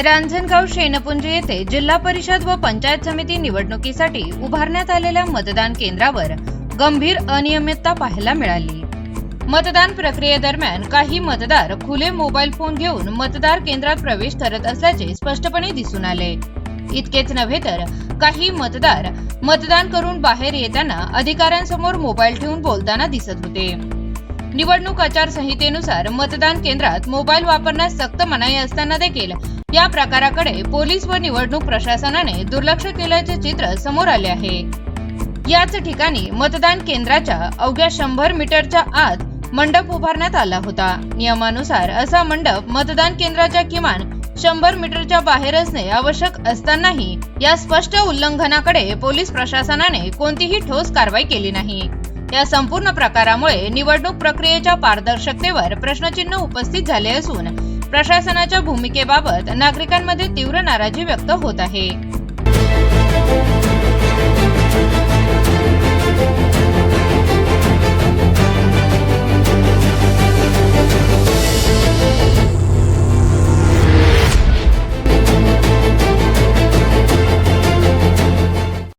रांजणगाव शेनपुंज येथे जिल्हा परिषद व पंचायत समिती निवडणुकीसाठी उभारण्यात आलेल्या मतदान केंद्रावर गंभीर अनियमितता पाहायला मिळाली। मतदान प्रक्रियेदरम्यान काही मतदार खुले मोबाईल फोन घेऊन मतदार केंद्रात प्रवेश करत असल्याचे स्पष्टपणे दिसून आले। इतकेच नव्हे तर काही मतदार मतदान करून बाहेर येताना अधिकाऱ्यांसमोर मोबाईल ठेवून बोलताना दिसत होते। निवडणूक आचारसंहितेनुसार मतदान केंद्रात मोबाईल वापरण्यास सक्त मनाई असताना देखील या प्रकाराकडे पोलीस व निवडणूक प्रशासनाने दुर्लक्ष केल्याचे चित्र समोर आले आहे। याच ठिकाणी मतदान केंद्राच्या अवघ्या 100 मीटरच्या आत मंडप उभारण्यात आला होता। नियमानुसार असा मंडप मतदान केंद्राच्या किमान 100 मीटरच्या बाहेर असणे आवश्यक असतानाही या स्पष्ट उल्लंघनाकडे पोलीस प्रशासनाने कोणतीही ठोस कारवाई केली नाही। या संपूर्ण प्रकारामुळे निवडणूक प्रक्रियेच्या पारदर्शकतेवर प्रश्नचिन्ह उपस्थित झाले असून प्रशासनाच्या भूमिकेबाबत नागरिकांमध्ये तीव्र नाराजी व्यक्त होत आहे।